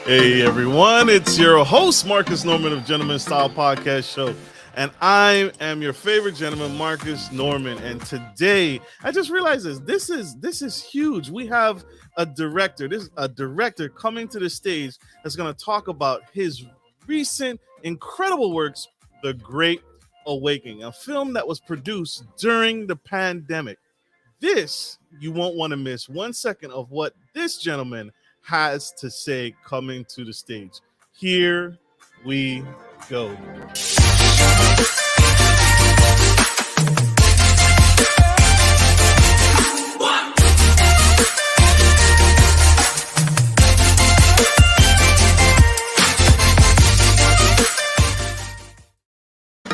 Hey everyone, it's your host Marcus Norman of Gentleman Style Podcast Show, and I am your favorite gentleman, Marcus Norman. And today, I just realized this is huge. We have a director. This is a director coming to the stage that's going to talk about his recent incredible works, The Great Awakening, a film that was produced during the pandemic. This you won't want to miss 1 second of what this gentleman has to say coming to the stage. Here we go.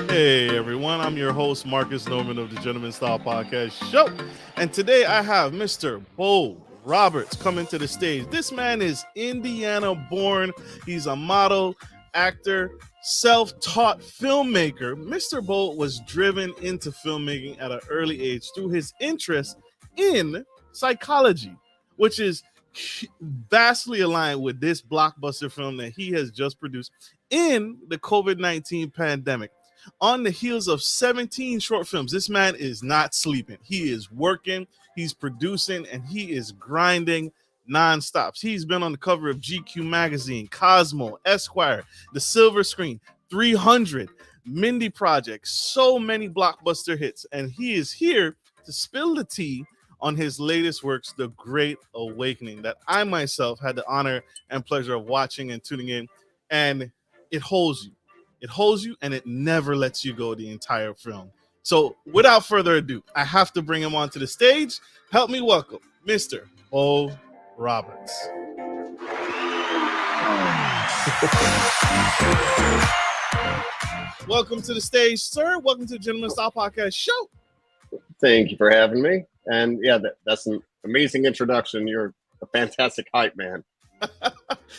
Hey everyone, I'm your host Marcus Norman of the Gentleman Style Podcast Show, and today I have Mr. Bo Roberts coming to the stage. This man is Indiana born. He's a model, actor, self-taught filmmaker. Mr. Bo was driven into filmmaking at an early age through his interest in psychology, which is vastly aligned with this blockbuster film that he has just produced in the COVID-19 pandemic. On the heels of 17 short films, this man is not sleeping. He is working, he's producing, and he is grinding nonstop. He's been on the cover of GQ magazine, Cosmo, Esquire, The Silver Screen, 300, Mindy Project, so many blockbuster hits. And he is here to spill the tea on his latest works, The Great Awakening, that I myself had the honor and pleasure of watching and tuning in. And it holds you. It holds you and it never lets you go the entire film. So without further ado, I have to bring him onto the stage. Help me welcome Mr. Bo Roberts. Welcome to the stage, sir. Welcome to the Gentleman Style Podcast Show. Thank you for having me. And yeah, that's an amazing introduction. You're a fantastic hype man.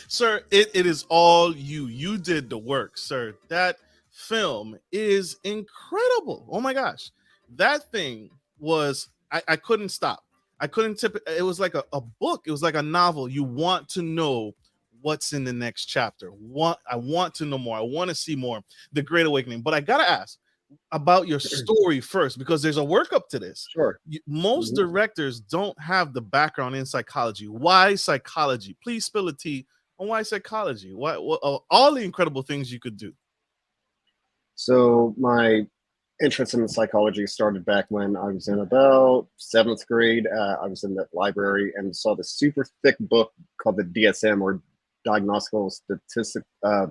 Sir, it is all you. You did the work, sir. That film is incredible. Oh my gosh. That thing was, I couldn't stop. I couldn't tip it. It was like a book. It was like a novel. You want to know what's in the next chapter. I want to know more. I want to see more. The Great Awakening. But I got to ask about your story first, because there's a workup to this. Sure. Most directors don't have the background in psychology. Why psychology? Please spill the tea on why psychology. Why all the incredible things you could do. So my interest in psychology started back when I was in about 7th grade. I was in the library and saw this super thick book called the DSM, or Diagnostical Statistic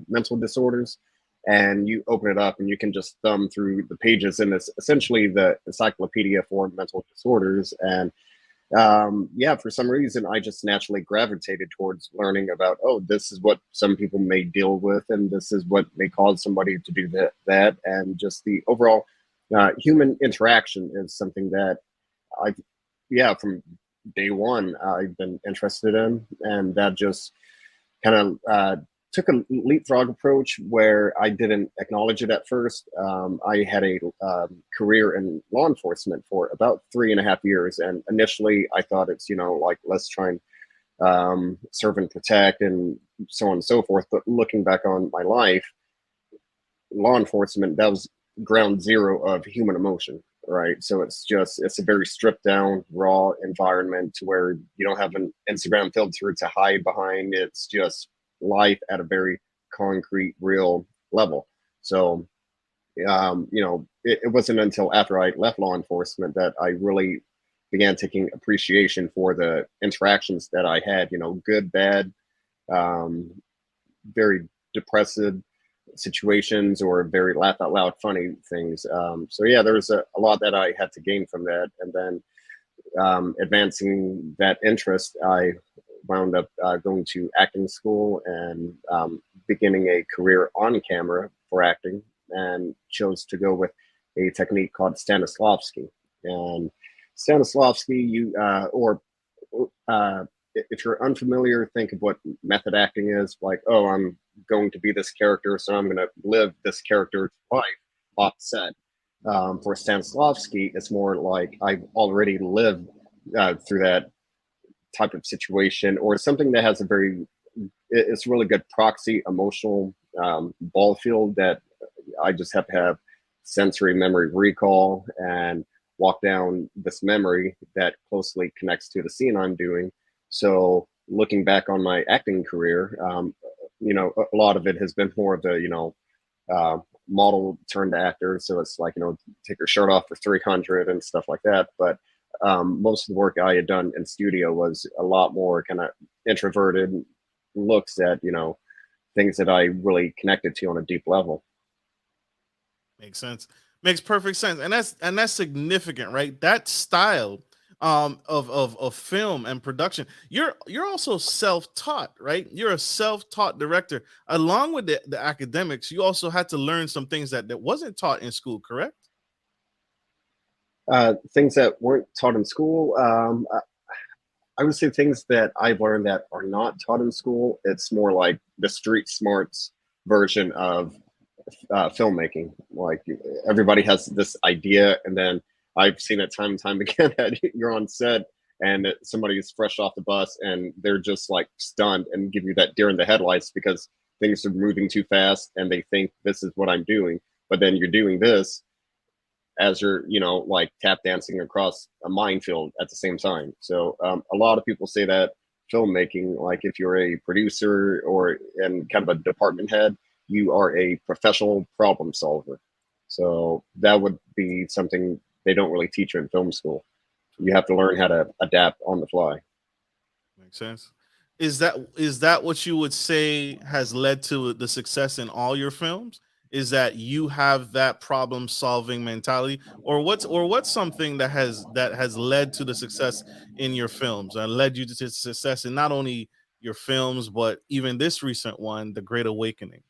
Mental Disorders. And you open it up and you can just thumb through the pages, and it's essentially the encyclopedia for mental disorders. And yeah, for some reason, I just naturally gravitated towards learning about, oh, this is what some people may deal with, and this is what may cause somebody to do that. And just the overall human interaction is something that from day one, I've been interested in. And that just kind of took a leapfrog approach where I didn't acknowledge it at first. I had a career in law enforcement for about 3.5 years. And initially I thought it's, like, let's try and serve and protect and so on and so forth. But looking back on my life, law enforcement, that was ground zero of human emotion, right? So it's a very stripped down, raw environment where you don't have an Instagram filter to hide behind. It's just life at a very concrete, real level. So, it wasn't until after I left law enforcement that I really began taking appreciation for the interactions that I had, good, bad, very depressive situations, or very laugh out loud funny things. So yeah, there was a lot that I had to gain from that. And then advancing that interest, I wound up going to acting school and beginning a career on camera for acting, and chose to go with a technique called Stanislavski. And Stanislavski, if you're unfamiliar, think of what method acting is. Like, oh, I'm going to be this character, so I'm going to live this character's life off set. For Stanislavski, it's more like I've already lived through that type of situation, or something that has a very it's a really good proxy emotional ball field that I just have to have sensory memory recall and walk down this memory that closely connects to the scene I'm doing. So looking back on my acting career, a lot of it has been more of the, model turned actor. So it's like, take your shirt off for 300 and stuff like that. But most of the work I had done in studio was a lot more kind of introverted looks at, things that I really connected to on a deep level. Makes sense. Makes perfect sense. And that's significant, right? That style of film and production. You're also self-taught, right? You're a self-taught director. Along with the academics, you also had to learn some things that wasn't taught in school, correct? Things that weren't taught in school. I would say things that I've learned that are not taught in school. It's more like the street smarts version of filmmaking. Like everybody has this idea, and then I've seen it time and time again that you're on set and somebody's fresh off the bus and they're just like stunned and give you that deer in the headlights because things are moving too fast and they think this is what I'm doing, but then you're doing this as you're like tap dancing across a minefield at the same time. So a lot of people say that filmmaking, like if you're a producer or and kind of a department head, you are a professional problem solver. So that would be something they don't really teach you in film school. You have to learn how to adapt on the fly. Makes sense. Is that what you would say has led to the success in all your films? Is that you have that problem solving mentality, or what's something that has led to the success in your films and led you to success in not only your films but even this recent one, The Great Awakening?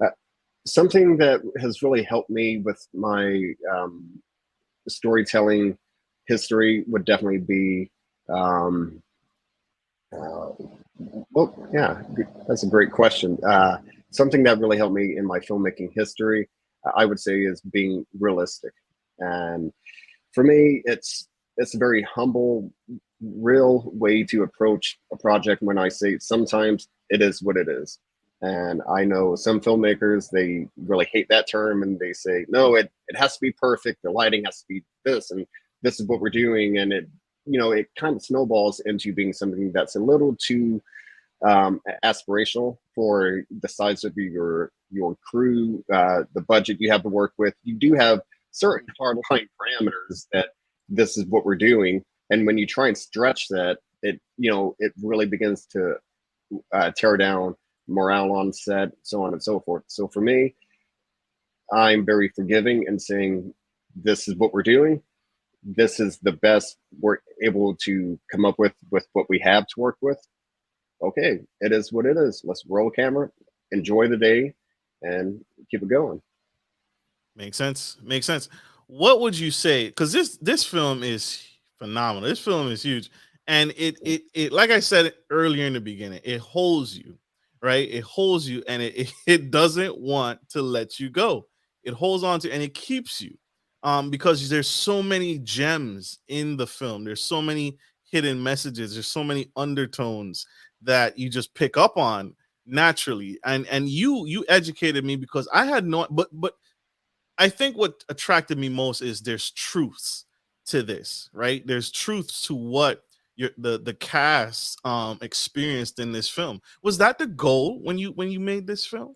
Uh, Something that has really helped me with my storytelling history would definitely be uh, oh yeah, that's a great question. Something that really helped me in my filmmaking history, I would say, is being realistic. And for me, it's a very humble, real way to approach a project. When I say sometimes it is what it is, and I know some filmmakers, they really hate that term and they say no, it has to be perfect. The lighting has to be this, and this is what we're doing, and it kind of snowballs into being something that's a little too aspirational for the size of your crew, the budget you have to work with. You do have certain hardline parameters that this is what we're doing, and when you try and stretch that, it really begins to tear down morale on set, so on and so forth. So for me, I'm very forgiving and saying this is what we're doing. This is the best we're able to come up with what we have to work with. Okay, it is what it is. Let's roll camera, enjoy the day, and keep it going. Makes sense. Makes sense. What would you say? Because this film is phenomenal. This film is huge, and it like I said earlier in the beginning, it holds you, right? It holds you, and it doesn't want to let you go. It holds on to and it keeps you, because there's so many gems in the film. There's so many hidden messages. There's so many undertones that you just pick up on naturally, and you educated me because I had no but I think what attracted me most is there's truths to this, right? There's truths to what the cast experienced in this film. Was that the goal when you made this film?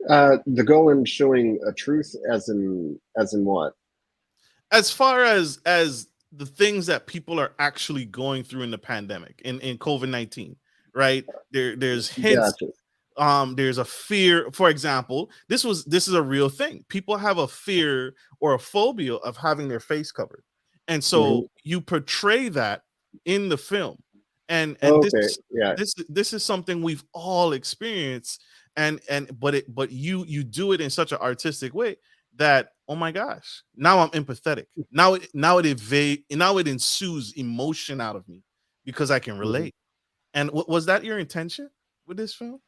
The goal in showing a truth, as in what? As far as the things that people are actually going through in the pandemic in COVID-19, right? There's hints. Gotcha. There's a fear. For example, this is a real thing. People have a fear or a phobia of having their face covered, and Mhm. so you portray that in the film. And this Okay, is yeah. this is something we've all experienced, but you do it in such an artistic way that, oh my gosh, now I'm empathetic. Now it ensues emotion out of me because I can Mhm. relate. And was that your intention with this film?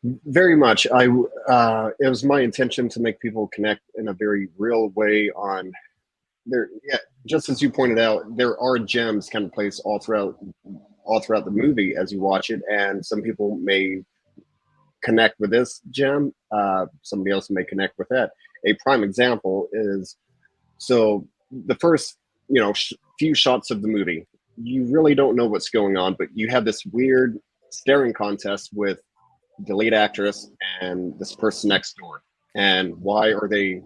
Very much. It was my intention to make people connect in a very real way on there. Yeah, just as you pointed out, there are gems kind of placed all throughout all throughout the movie as you watch it, and some people may connect with this gem, somebody else may connect with that. A prime example is, so the first, few shots of the movie, you really don't know what's going on, but you have this weird staring contest with the lead actress and this person next door. And why are they,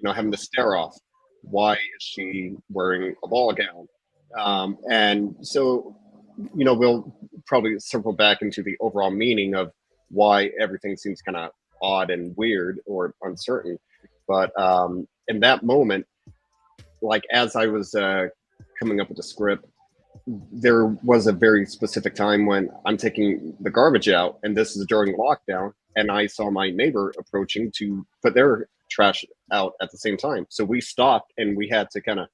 having to stare off? Why is she wearing a ball gown? And so, we'll probably circle back into the overall meaning of why everything seems kind of odd and weird or uncertain. But in that moment, like as I was coming up with the script, there was a very specific time when I'm taking the garbage out, and this is during lockdown, and I saw my neighbor approaching to put their trash out at the same time. So we stopped and we had to kind of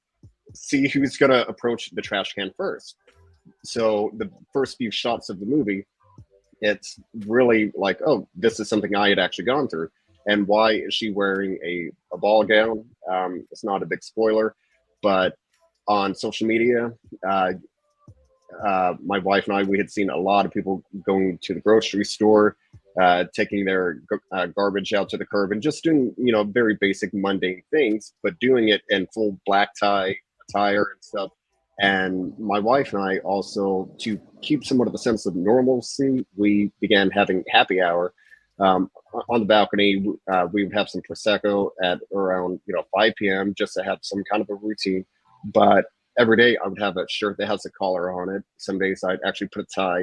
see who's going to approach the trash can first. So the first few shots of the movie, it's really like, oh, this is something I had actually gone through. And why is she wearing a ball gown? It's not a big spoiler, but on social media, my wife and I, we had seen a lot of people going to the grocery store, taking their garbage out to the curb and just doing, very basic mundane things, but doing it in full black tie attire and stuff. And my wife and I also, to keep somewhat of a sense of normalcy, we began having happy hour on the balcony. We would have some Prosecco at around 5 p.m. just to have some kind of a routine. But every day I would have a shirt that has a collar on it. Some days I'd actually put a tie.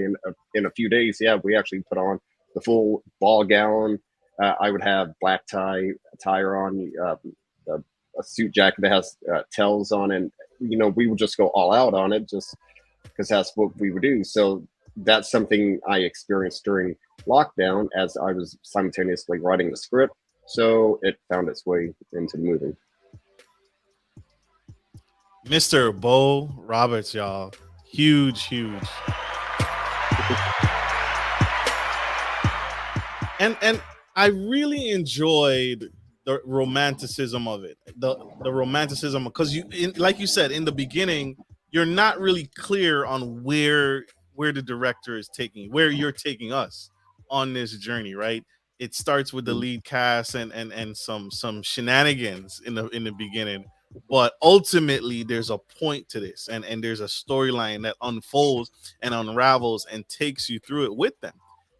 In a few days, we actually put on the full ball gown. I would have black tie attire on, a suit jacket that has tails on, and we would just go all out on it just because that's what we would do. So that's something I experienced during lockdown as I was simultaneously writing the script. So it found its way into the movie. Mr. Bo Roberts, y'all. Huge. And I really enjoyed the romanticism of it. The romanticism, because like you said in the beginning, you're not really clear on where the director is taking, where you're taking us on this journey, right? It starts with the lead cast and some shenanigans in the beginning, but ultimately there's a point to this, and there's a storyline that unfolds and unravels and takes you through it with them.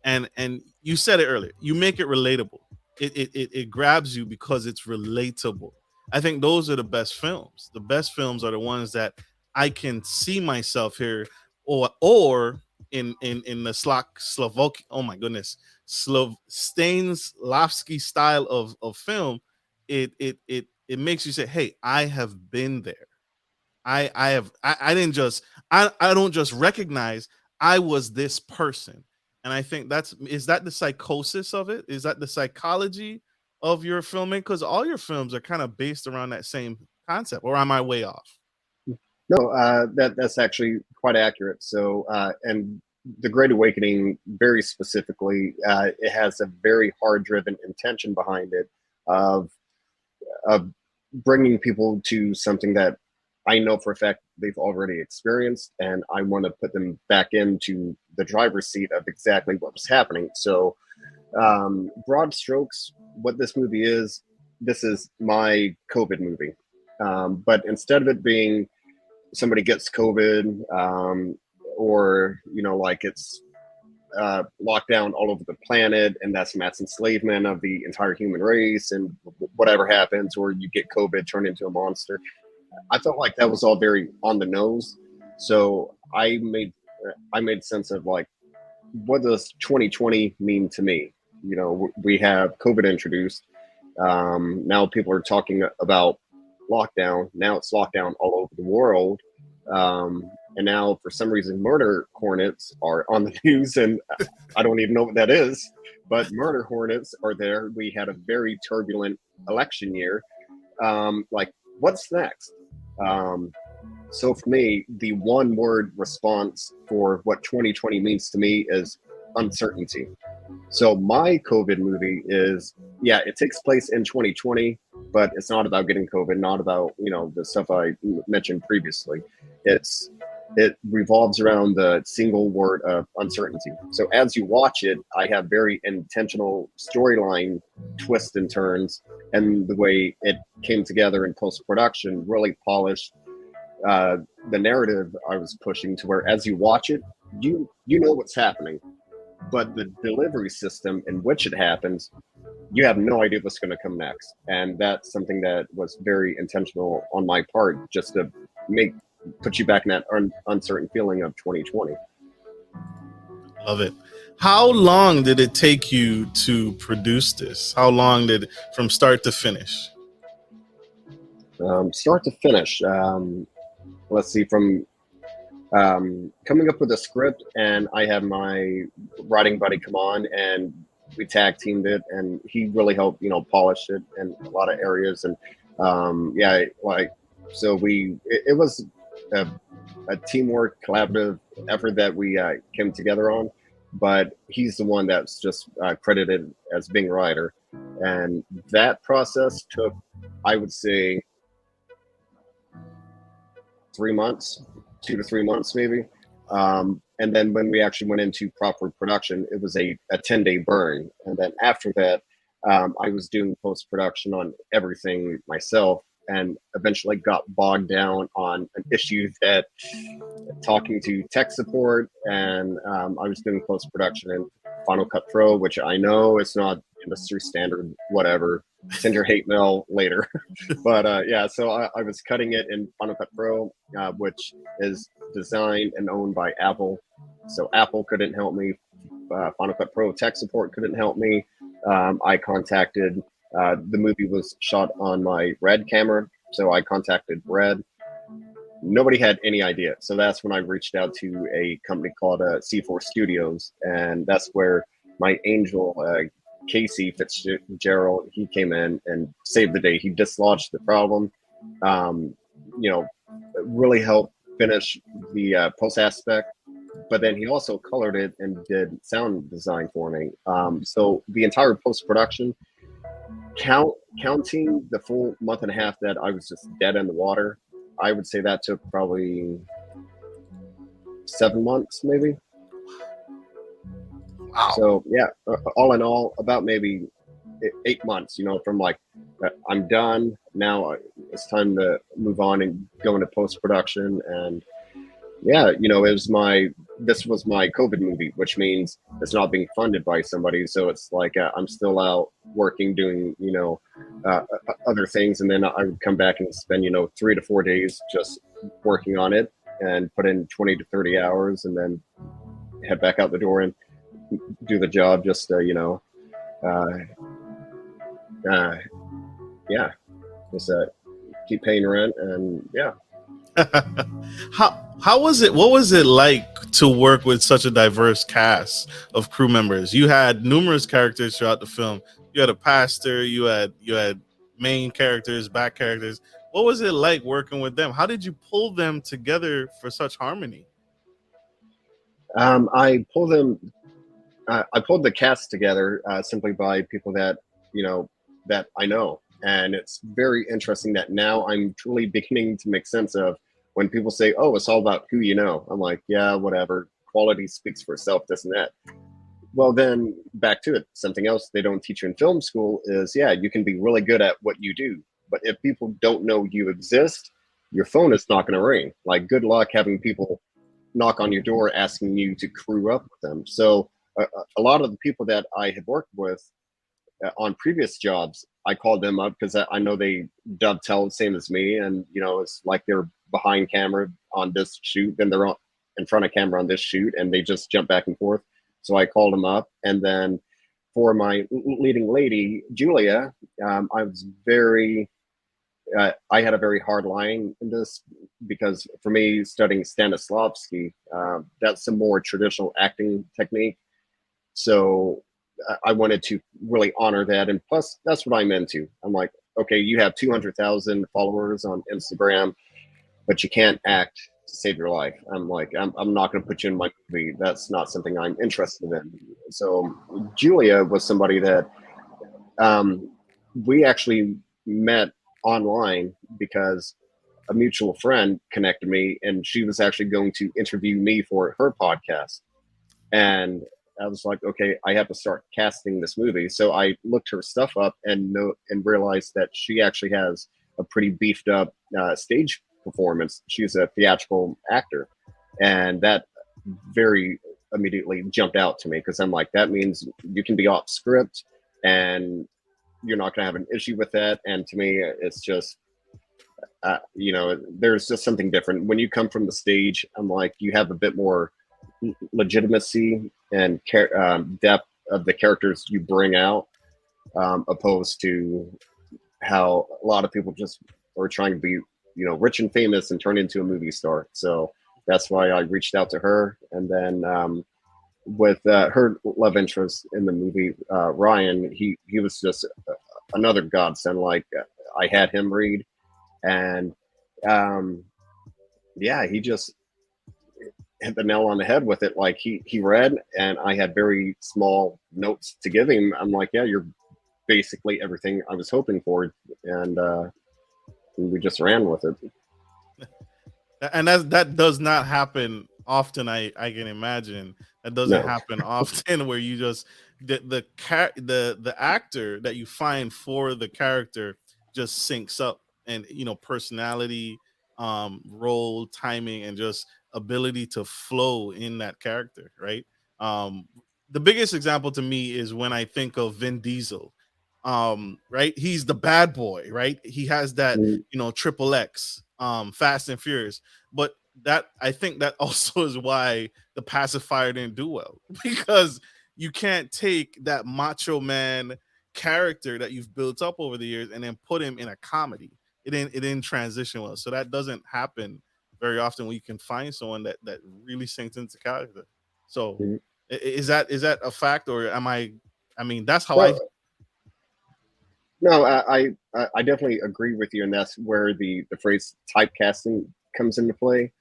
And you said it earlier, you make it relatable. It grabs you because it's relatable. I think those are the best films. The best films are the ones that I can see myself here, or in the Slovak, oh my goodness, Stanislavski style of film. It makes you say, hey, I have been there. I don't just recognize, I was this person. And I think is that the psychosis of it? Is that the psychology of your filming? Because all your films are kind of based around that same concept, or am I way off? No, that's actually quite accurate. So, and The Great Awakening, very specifically, it has a very hard-driven intention behind it of bringing people to something that I know for a fact they've already experienced, and I want to put them back into the driver's seat of exactly what was happening. So, broad strokes, what this movie is, this is my COVID movie. But instead of it being somebody gets COVID, or like it's lockdown all over the planet, and that's mass enslavement of the entire human race, and whatever happens, or you get COVID, turn into a monster. I felt like that was all very on the nose. So I made sense of like, what does 2020 mean to me? We have COVID introduced. Now people are talking about lockdown. Now it's lockdown all over the world. And now for some reason, murder hornets are on the news, and I don't even know what that is, but murder hornets are there. We had a very turbulent election year. Like, what's next? So for me, the one word response for what 2020 means to me is uncertainty. So my COVID movie is, it takes place in 2020, but it's not about getting COVID, not about, the stuff I mentioned previously. It's it revolves around the single word of uncertainty. So as you watch it, I have very intentional storyline twists and turns, and the way it came together in post production really polished uh, the narrative I was pushing to where as you watch it, you know what's happening, but the delivery system in which it happens, you have no idea what's going to come next, and that's something that was very intentional on my part, just to make put you back in that uncertain feeling of 2020. Love it. How long did it take you to produce this? How long did from start to finish? Start to finish. Let's see, from coming up with a script, and I had my writing buddy come on, and we tag teamed it, and he really helped, polish it in a lot of areas, and yeah, like so it was a teamwork, collaborative effort that we came together on. But he's the one that's just credited as being a writer, and that process took, I would say, 3 months, 2 to 3 months maybe. And then when we actually went into proper production, it was a 10-day burn. And then after that, I was doing post production on everything myself, and eventually got bogged down on an issue that talking to tech support, and I was doing post production in Final Cut Pro, which I know it's not industry standard, whatever. Send your hate mail later. But yeah, so I was cutting it in Final Cut Pro, which is designed and owned by Apple. So Apple couldn't help me. Final Cut Pro tech support couldn't help me. I contacted, the movie was shot on my Red camera, so I contacted Red. Nobody had any idea. So that's when I reached out to a company called C4 Studios, and that's where my angel, Casey Fitzgerald, he came in and saved the day. He dislodged the problem, really helped finish the post aspect, but then he also colored it and did sound design for me. So the entire post production, counting the full month and a half that I was just dead in the water, I would say that took probably 7 months, maybe. Wow. So yeah, all in all, about maybe 8 months. From like, I'm done now. It's time to move on and go into post production. And yeah, this was my COVID movie, which means it's not being funded by somebody. So it's like I'm still out working, doing other things, and then I would come back and spend 3 to 4 days just working on it, and put in 20 to 30 hours, and then head back out the door and do the job. Just yeah, just keep paying rent, and yeah. How was it? What was it like to work with such a diverse cast of crew members? You had numerous characters throughout the film. You had a pastor. You had main characters, back characters. What was it like working with them? How did you pull them together for such harmony? I pulled the cast together simply by people that that I know, and it's very interesting that now I'm truly beginning to make sense of when people say, "Oh, it's all about who you know." I'm like, yeah, whatever. Quality speaks for itself, this and that. Well, then back to it. Something else they don't teach you in film school is, yeah, you can be really good at what you do, but if people don't know you exist, your phone is not going to ring. Like, good luck having people knock on your door asking you to crew up with them. So a lot of the people that I had worked with on previous jobs, I called them up because I know they dovetail the same as me, and it's like they're behind camera on this shoot, then they're in front of camera on this shoot, and they just jump back and forth. So I called them up, and then for my leading lady, Julia, I was very I had a very hard line in this, because for me, studying Stanislavski, that's a more traditional acting technique. So I wanted to really honor that. And plus, that's what I'm into. I'm like, okay, you have 200,000 followers on Instagram, but you can't act to save your life. I'm like, I'm not going to put you in my movie. That's not something I'm interested in. So Julia was somebody that we actually met online, because a mutual friend connected me, and she was actually going to interview me for her podcast. And I was like, okay, I have to start casting this movie. So I looked her stuff up and realized that she actually has a pretty beefed up stage performance. She's a theatrical actor, and that very immediately jumped out to me, because I'm like, that means you can be off script and you're not going to have an issue with that. And to me, it's just, there's just something different when you come from the stage. I'm like, you have a bit more legitimacy and depth of the characters you bring out, opposed to how a lot of people just are trying to be, rich and famous and turn into a movie star. So that's why I reached out to her. And then with her love interest in the movie, Ryan, he was just another godsend. Like, I had him read, and he just hit the nail on the head with it. Like, he read, and I had very small notes to give him. I'm like, yeah, you're basically everything I was hoping for, and we just ran with it. And that does not happen often. I can imagine that doesn't happen often, where you just the actor that you find for the character just syncs up, and personality, role, timing, and just ability to flow in that character, right? The biggest example to me is when I think of Vin Diesel. Right, he's the bad boy, right? He has that triple X, Fast and Furious, but that, I think that also is why The Pacifier didn't do well, because you can't take that macho man character that you've built up over the years and then put him in a comedy. It didn't transition well. So that doesn't happen very often, when you can find someone that really sinks into character. So is that a fact, or am I mean, that's how No, I definitely agree with you, and that's where the phrase typecasting comes into play.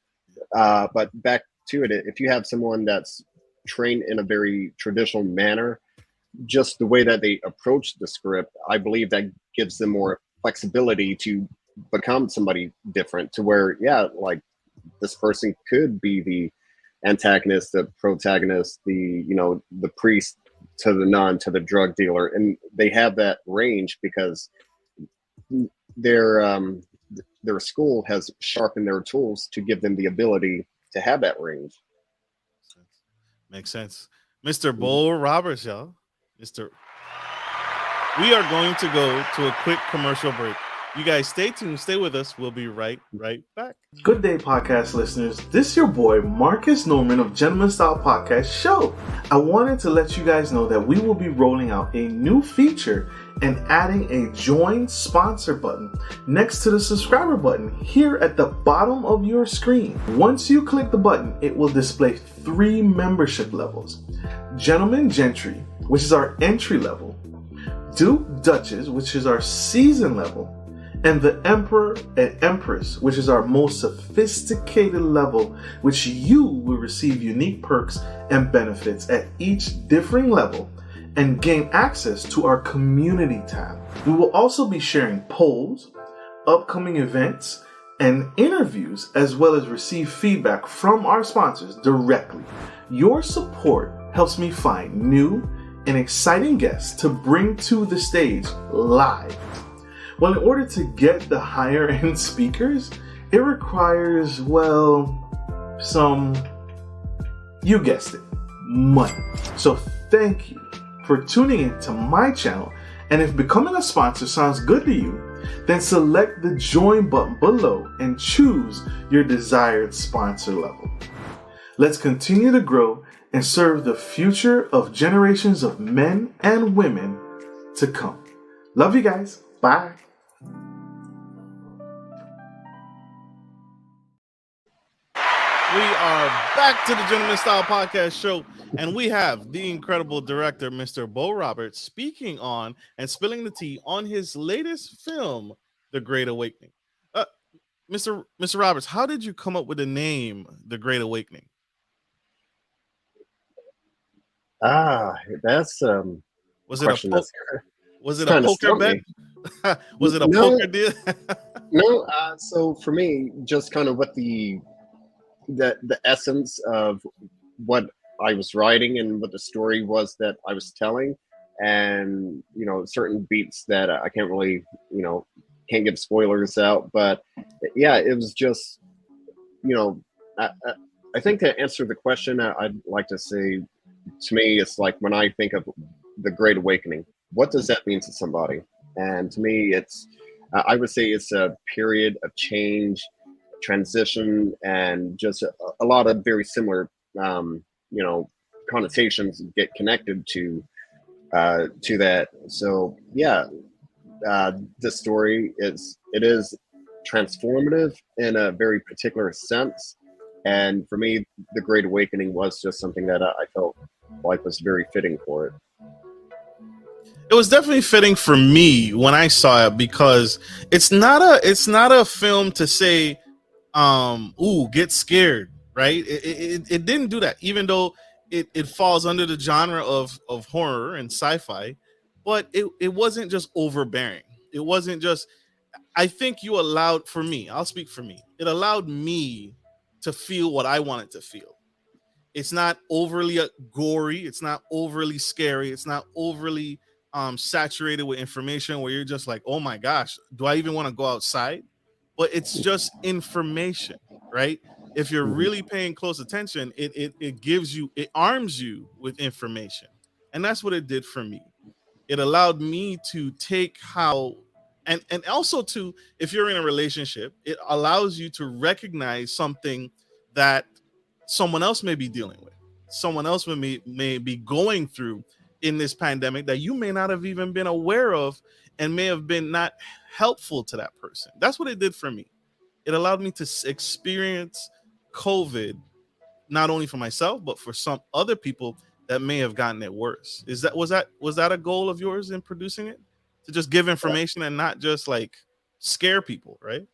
But back to it, if you have someone that's trained in a very traditional manner, just the way that they approach the script, I believe that gives them more flexibility to become somebody different, to where, like, this person could be the antagonist, the protagonist, the priest to the nun to the drug dealer, and they have that range because their school has sharpened their tools to give them the ability to have that range. Makes sense. Mr. Bo Roberts, y'all. We are going to go to a quick commercial break. You guys stay tuned, stay with us. We'll be right back. Good day, podcast listeners. This is your boy, Marcus Norman of Gentleman Style Podcast Show. I wanted to let you guys know that we will be rolling out a new feature and adding a join sponsor button next to the subscriber button here at the bottom of your screen. Once you click the button, it will display 3 membership levels. Gentleman Gentry, which is our entry level, Duke Duchess, which is our season level, and the Emperor and Empress, which is our most sophisticated level, which you will receive unique perks and benefits at each differing level and gain access to our community tab. We will also be sharing polls, upcoming events, and interviews, as well as receive feedback from our sponsors directly. Your support helps me find new and exciting guests to bring to the stage live. Well, in order to get the higher end speakers, it requires, some, you guessed it, money. So thank you for tuning in to my channel. And if becoming a sponsor sounds good to you, then select the join button below and choose your desired sponsor level. Let's continue to grow and serve the future of generations of men and women to come. Love you guys. Bye. We are back to the Gentleman Style Podcast Show, and we have the incredible director, Mr. Bo Roberts, speaking on and spilling the tea on his latest film, The Great Awakening. Mr. Roberts, how did you come up with the name, The Great Awakening? That's was it a poker bet? Was it a stumpy. poker deal? No, so for me, just kind of what the essence of what I was writing and what the story was that I was telling, and certain beats that I can't really can't give spoilers out, but yeah, it was just you know I think to answer the question, I'd like to say, to me, it's like when I think of the Great Awakening, what does that mean to somebody? And to me, I would say it's a period of change, transition, and just a lot of very similar, you know, connotations get connected to that. So yeah, this story is transformative in a very particular sense. And for me, the Great Awakening was just something that I felt like was very fitting for it. It was definitely fitting for me when I saw it, because it's not a film to say, ooh, get scared, right? It didn't do that, even though it falls under the genre of horror and sci-fi, but it wasn't just overbearing. It wasn't just, I think you allowed, for me, I'll speak for me, it allowed me to feel what I wanted to feel. It's not overly gory. It's not overly scary. It's not overly saturated with information where you're just like, oh my gosh, do I even want to go outside? But it's just information, right? If you're Mhm. really paying close attention, it gives you, it arms you with information. And that's what it did for me. It allowed me to take how, and also to, if you're in a relationship, it allows you to recognize something that someone else may be dealing with, someone else may be going through in this pandemic that you may not have even been aware of, and may have been not helpful to that person. That's what it did for me. It allowed me to experience COVID, not only for myself but for some other people that may have gotten it worse. Was that a goal of yours in producing it, to just give information and not just like scare people, right?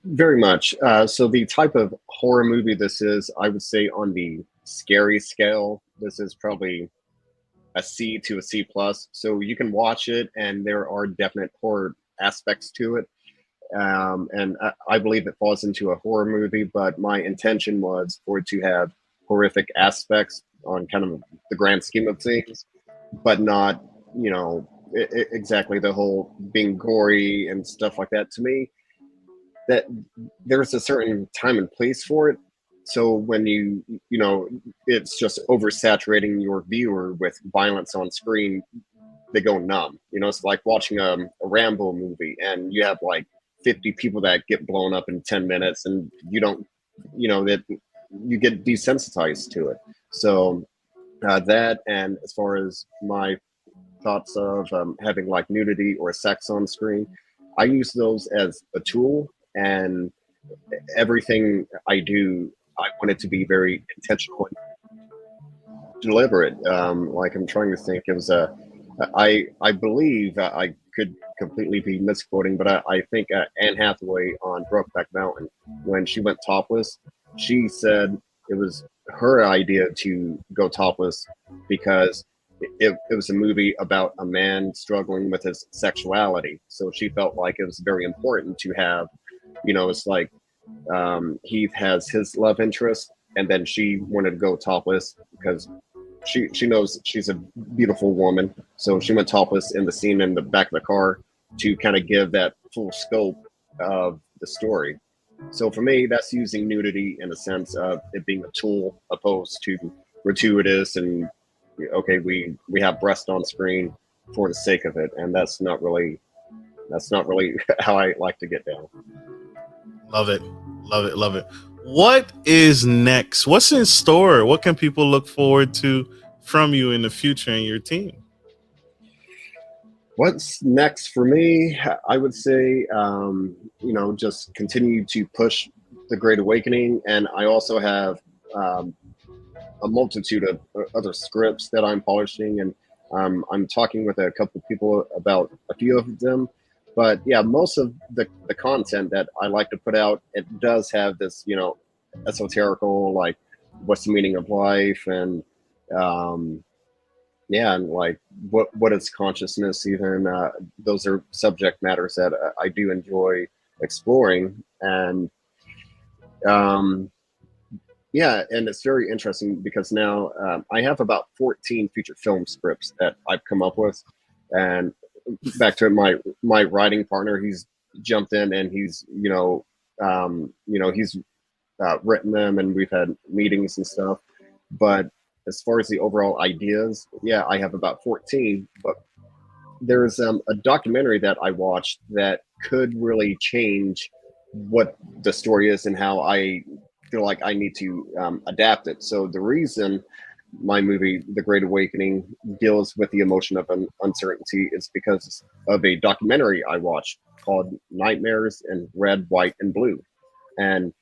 Very much. So the type of horror movie this is, I would say on the scary scale, this is probably a C to a C plus. So you can watch it, and there are definite horror aspects to it. And I believe it falls into a horror movie, but my intention was for it to have horrific aspects on kind of the grand scheme of things, but not, exactly the whole being gory and stuff like that. To me, that there's a certain time and place for it. So when it's just oversaturating your viewer with violence on screen, they go numb. It's like watching a Rambo movie, and you have like 50 people that get blown up in 10 minutes, and you don't, that you get desensitized to it. So that, and as far as my thoughts of having like nudity or sex on screen, I use those as a tool, and everything I do, I want it to be very intentional and deliberate. Like, I'm trying to think. It was I believe I could completely be misquoting, but I think Anne Hathaway on Brokeback Mountain, when she went topless, she said it was her idea to go topless because it was a movie about a man struggling with his sexuality. So she felt like it was very important to have, it's like Heath has his love interest, and then she wanted to go topless because she knows she's a beautiful woman. So she went topless in the scene in the back of the car to kind of give that full scope of the story. So for me, that's using nudity in the sense of it being a tool opposed to gratuitous and okay, we have breast on screen for the sake of it, and that's not really how I like to get down. Love it, love it, love it. What is next? What's in store? What can people look forward to from you in the future and your team? What's next for me? I would say, just continue to push the Great Awakening, and I also have um, a multitude of other scripts that I'm polishing, and I'm talking with a couple of people about a few of them. But yeah, most of the content that I like to put out, it does have this, esoterical, like what's the meaning of life, and um, yeah, and like what is consciousness even. Those are subject matters that I do enjoy exploring. And um, yeah, and it's very interesting because now I have about 14 feature film scripts that I've come up with. And back to my writing partner, he's jumped in and he's he's written them, and we've had meetings and stuff. But as far as the overall ideas, yeah, I have about 14. But there's a documentary that I watched that could really change what the story is and how I feel like I need to adapt it. So the reason my movie, The Great Awakening, deals with the emotion of uncertainty is because of a documentary I watched called Nightmares in Red, White, and Blue. And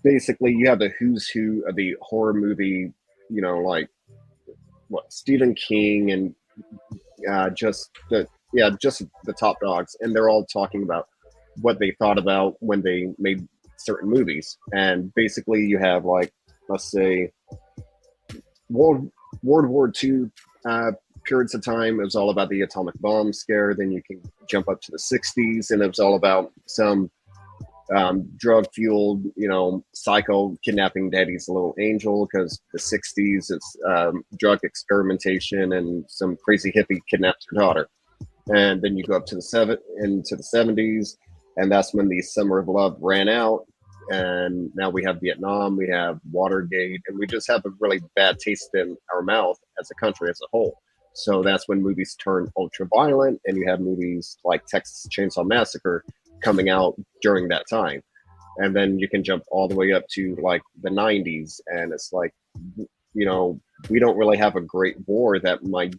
basically, you have the who's who of the horror movie, like what Stephen King and just the top dogs, and they're all talking about what they thought about when they made certain movies. And basically, you have, like, let's say World War II periods of time. It was all about the atomic bomb scare. Then you can jump up to the 60s, and it was all about some drug-fueled, psycho kidnapping daddy's little angel, because the 60s, it's drug experimentation, and some crazy hippie kidnaps her daughter. And then you go up to into the 70s, and that's when the Summer of Love ran out. And now we have Vietnam, we have Watergate, and we just have a really bad taste in our mouth as a country as a whole. So that's when movies turn ultra violent, and you have movies like Texas Chainsaw Massacre coming out during that time. And then you can jump all the way up to like the 90s, and it's like, we don't really have a great war that my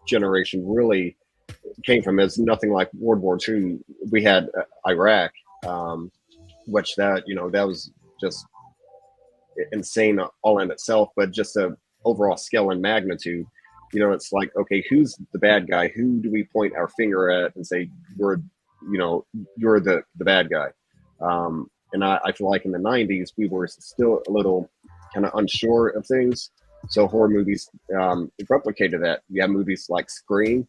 generation really came from. It's nothing like World War II. We had Iraq, which that was just insane all in itself, but just a overall scale and magnitude. It's like, okay, who's the bad guy? Who do we point our finger at and say you're the bad guy? And I feel like in the 90s we were still a little kind of unsure of things, so horror movies replicated that. You have movies like Scream,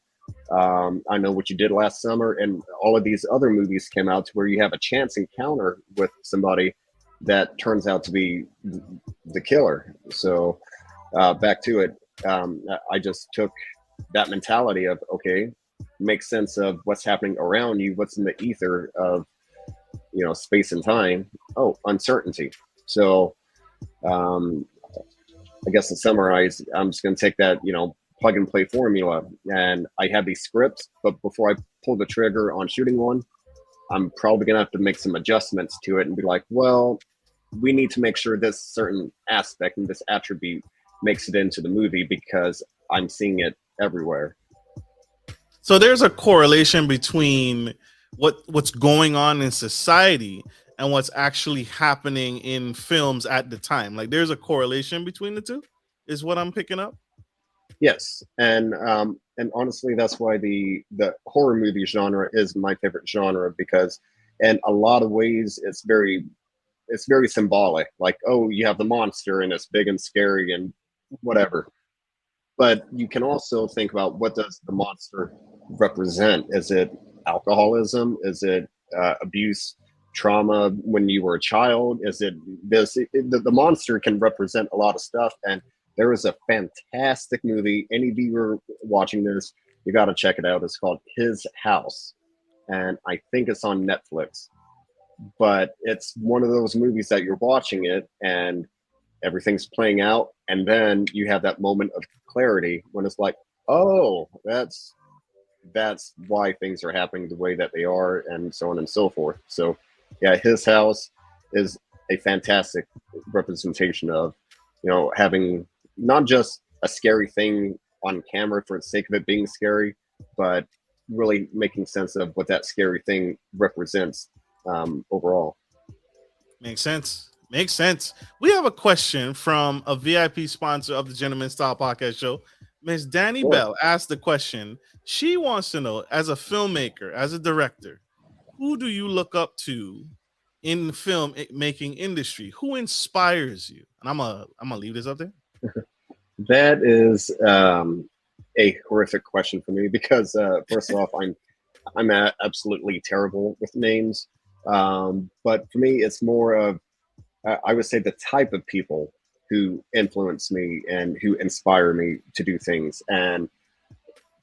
I Know What You Did Last Summer, and all of these other movies came out to where you have a chance encounter with somebody that turns out to be the killer. So back to it, I just took that mentality of, okay, make sense of what's happening around you, what's in the ether of space and time. Oh, uncertainty. So I guess to summarize, I'm just going to take that plug and play formula, and I have these scripts, but before I pull the trigger on shooting one, I'm probably going to have to make some adjustments to it and be like, well, we need to make sure this certain aspect and this attribute makes it into the movie because I'm seeing it everywhere. So there's a correlation between what's going on in society and what's actually happening in films at the time. Like, there's a correlation between the two, is what I'm picking up. Yes, and honestly, that's why the horror movie genre is my favorite genre, because in a lot of ways it's very symbolic. Like, oh, you have the monster and it's big and scary and whatever. But you can also think about, what does the monster represent? Is it alcoholism? Is it abuse, trauma when you were a child? Is it this? The monster can represent a lot of stuff. And there is a fantastic movie. Any of you are watching this, you got to check it out. It's called His House, and I think it's on Netflix. But it's one of those movies that you're watching it and everything's playing out, and then you have that moment of clarity when it's like, oh, that's why things are happening the way that they are, and so on and so forth. So yeah, His House is a fantastic representation of having not just a scary thing on camera for the sake of it being scary, but really making sense of what that scary thing represents overall. Makes sense. We have a question from a VIP sponsor of the Gentleman Style Podcast Show. Miss Danny Bell asked the question. She wants to know, as a filmmaker, as a director, who do you look up to in the film making industry? Who inspires you? And I'm gonna leave this up there. That is a horrific question for me, because first off, I'm absolutely terrible with names. But for me, it's more of, I would say, the type of people who influence me and who inspire me to do things. And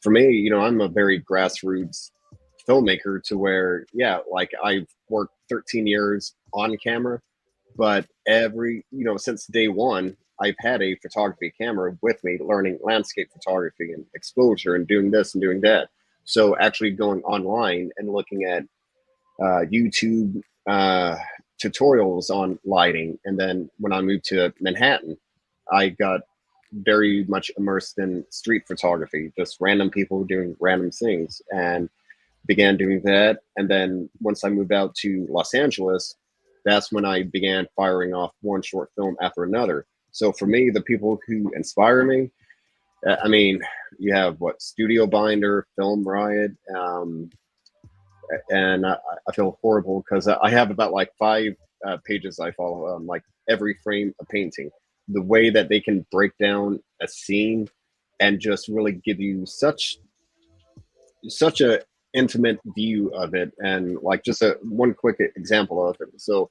for me, I'm a very grassroots filmmaker to where, yeah, like I've worked 13 years on camera, but since day one, I've had a photography camera with me, learning landscape photography and exposure and doing this and doing that. So actually going online and looking at YouTube tutorials on lighting. And then when I moved to Manhattan, I got very much immersed in street photography, just random people doing random things, and began doing that. And then once I moved out to Los Angeles, that's when I began firing off one short film after another. So for me, the people who inspire me, I mean, you have Studio Binder, Film Riot, and I feel horrible because I have about like 5 pages I follow, like every frame a painting. The way that they can break down a scene and just really give you such a intimate view of it, and like just one quick example of it. So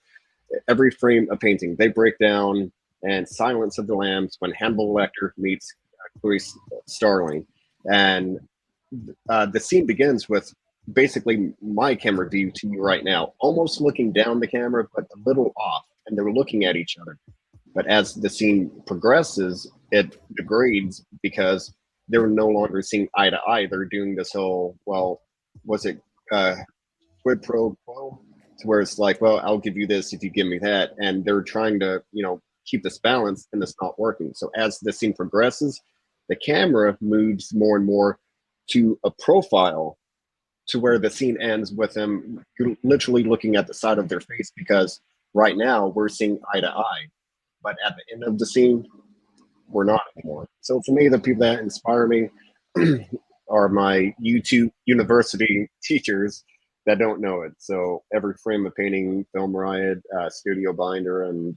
every frame a painting, they break down, and Silence of the Lambs when Hannibal Lecter meets Clarice Starling, and the scene begins with basically my camera view to you right now, almost looking down the camera, but a little off, and they're looking at each other. But as the scene progresses, it degrades because they're no longer seeing eye to eye. They're doing this whole, well, was it quid pro quo? To where it's like, well, I'll give you this if you give me that. And they're trying to, keep this balance, and it's not working. So as the scene progresses, the camera moves more and more to a profile, to where the scene ends with them literally looking at the side of their face, because right now we're seeing eye to eye. But at the end of the scene, we're not anymore. So for me, the people that inspire me are my YouTube university teachers that don't know it. So every frame of painting, Film Riot, Studio Binder, and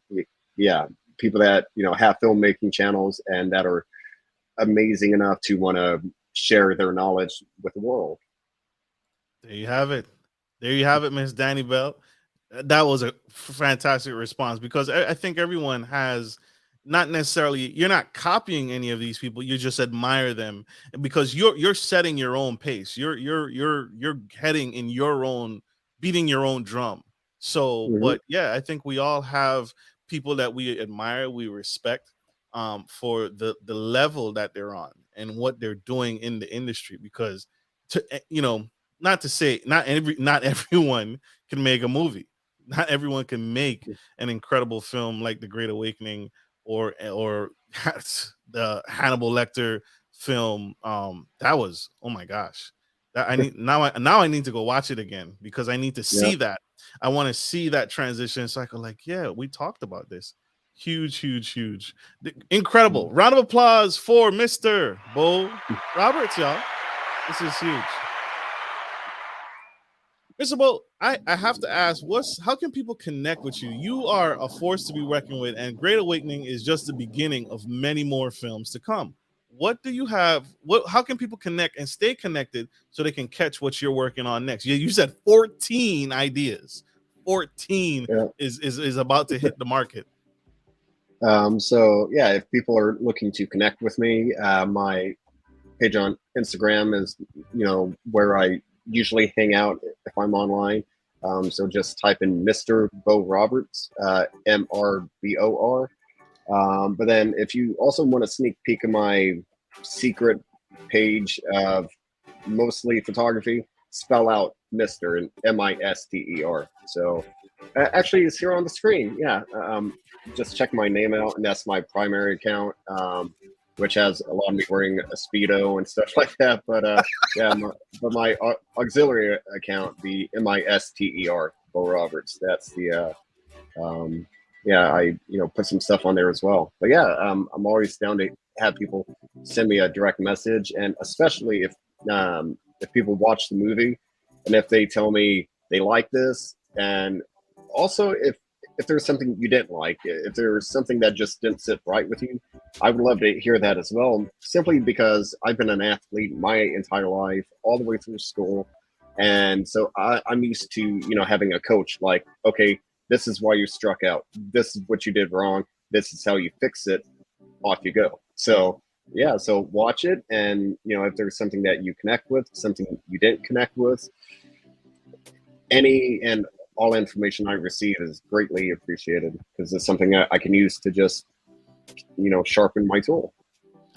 yeah, people that have filmmaking channels and that are amazing enough to want to share their knowledge with the world. There you have it. There you have it, Miss Danny Bell. That was a fantastic response, because I think everyone has, not necessarily, you're not copying any of these people, you just admire them, because you're setting your own pace. You're heading in your own, beating your own drum. So, but yeah, I think we all have people that we admire, we respect, for the level that they're on and what they're doing in the industry. Because not to say not everyone can make a movie. Not everyone can make an incredible film like The Great Awakening or the Hannibal Lecter film. That was, oh my gosh, that I need now. I need to go watch it again, because I need to see that. I want to see that transition, so I can, like, yeah, we talked about this. Huge, incredible. Round of applause for Mr. Bo Roberts, y'all. This is huge. Mr. Bo, I have to ask, how can people connect with you? You are a force to be reckoned with, and Great Awakening is just the beginning of many more films to come. What do you have? How can people connect and stay connected so they can catch what you're working on next? You said 14 ideas. 14 is about to hit the market. So yeah, if people are looking to connect with me, my page on Instagram is, where I usually hang out if I'm online. So just type in Mr. Bo Roberts, MRBOR. But then if you also want a sneak peek of my secret page of mostly photography, spell out Mr. and MISTER. So actually it's here on the screen. Yeah. Just check my name out, and that's my primary account, which has a lot of me wearing a Speedo and stuff like that. But my auxiliary account, the MISTER, Bo Roberts, that's the I put some stuff on there as well. But yeah, I'm always down to have people send me a direct message, and especially if people watch the movie and if they tell me they like this, and also if there's something you didn't like, if there's something that just didn't sit right with you, I would love to hear that as well, simply because I've been an athlete my entire life, all the way through school. And so I'm used to, you know, having a coach like, okay, this is why you struck out. This is what you did wrong. This is how you fix it. Off you go. So yeah, so watch it, and you know, if there's something that you connect with, something you didn't connect with, any and all information I receive is greatly appreciated, because it's something I can use to just, you know, sharpen my tool.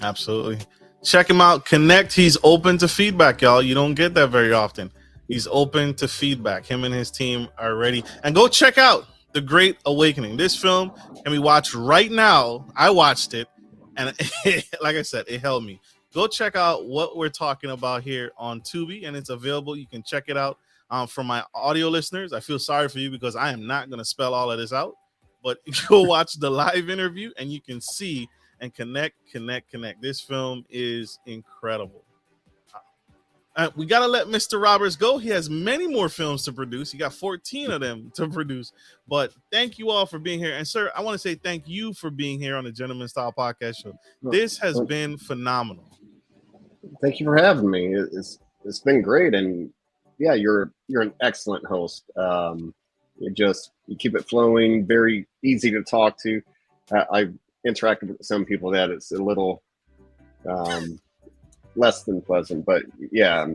Absolutely. Check him out. Connect. He's open to feedback, y'all. You don't get that very often. He's open to feedback. Him and his team are ready. And go check out The Great Awakening. This film can be watched right now. I watched it, and like I said, it held me. Go check out what we're talking about here on Tubi, and it's available. You can check it out. For my audio listeners, I feel sorry for you because I am not going to spell all of this out, but go watch the live interview and you can see and connect. This film is incredible. We got to let Mr. Roberts go. He has many more films to produce. He got 14 of them to produce. But thank you all for being here. And, sir, I want to say thank you for being here on the Gentleman Style Podcast Show. This has been phenomenal. Thank you for having me. It's been great. And, yeah, you're an excellent host. You keep it flowing, very easy to talk to. I've interacted with some people that it's a little less than pleasant, but yeah.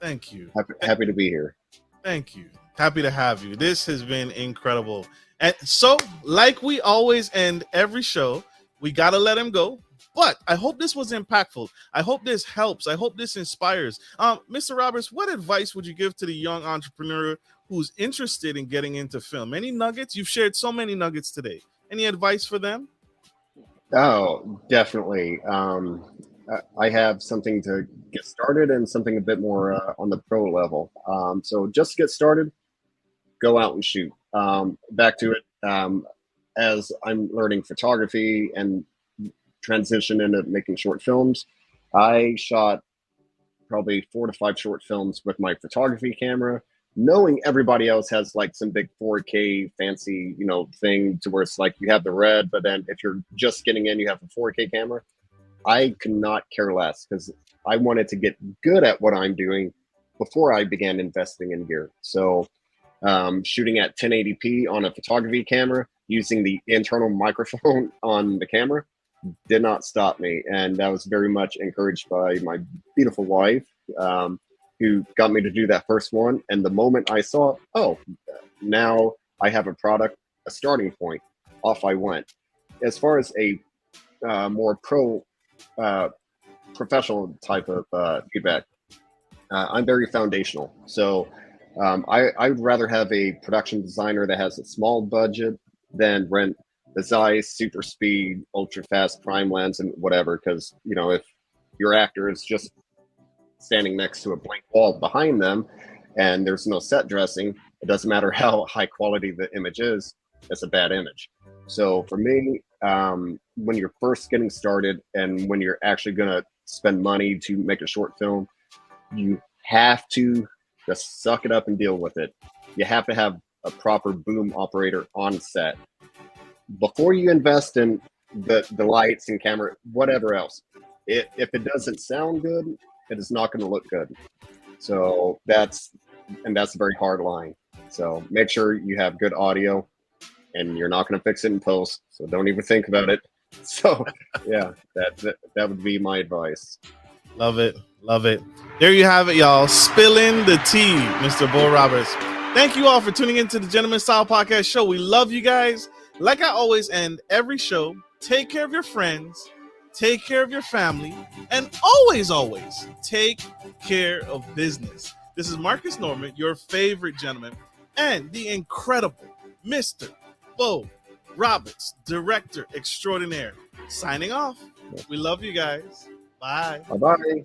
Thank you. Happy to be here. Thank you. Happy to have you. This has been incredible. And so, like we always end every show, we got to let him go. But I hope this was impactful. I hope this helps. I hope this inspires. Mr. Roberts, what advice would you give to the young entrepreneur who's interested in getting into film? Any nuggets? You've shared so many nuggets today. Any advice for them? Oh, definitely. I have something to get started and something a bit more on the pro level. So just to get started, go out and shoot. Back to it. As I'm learning photography and transition into making short films, I shot probably 4 to 5 short films with my photography camera, knowing everybody else has like some big 4K fancy, you know, thing to where it's like you have the red, but then if you're just getting in, you have a 4K camera. I could not care less because I wanted to get good at what I'm doing before I began investing in gear. So shooting at 1080p on a photography camera using the internal microphone on the camera did not stop me. And that was very much encouraged by my beautiful wife, who got me to do that first one. And the moment I saw, oh, now I have a product, a starting point, off I went. As far as a more professional type of feedback, I'm very foundational. So I'd rather have a production designer that has a small budget than rent the Zeiss super speed, ultra fast prime lens and whatever. Because, you know, if your actor is just standing next to a blank wall behind them and there's no set dressing, it doesn't matter how high quality the image is, it's a bad image. So for me, when you're first getting started and when you're actually going to spend money to make a short film, you have to just suck it up and deal with it. You have to have a proper boom operator on set before you invest in the lights and camera, whatever else. If it doesn't sound good, it is not going to look good. So that's a very hard line. So make sure you have good audio, and you're not going to fix it in post. So don't even think about it. So yeah, that would be my advice. Love it. Love it. There you have it, y'all. Spilling the tea, Mr. Bo Roberts. Thank you all for tuning into the Gentleman Style Podcast Show. We love you guys. Like I always end every show, take care of your friends, take care of your family, and always, always take care of business. This is Marcus Norman, your favorite gentleman, and the incredible Mr. Bo Roberts, director extraordinaire, signing off. We love you guys. Bye. Bye-bye.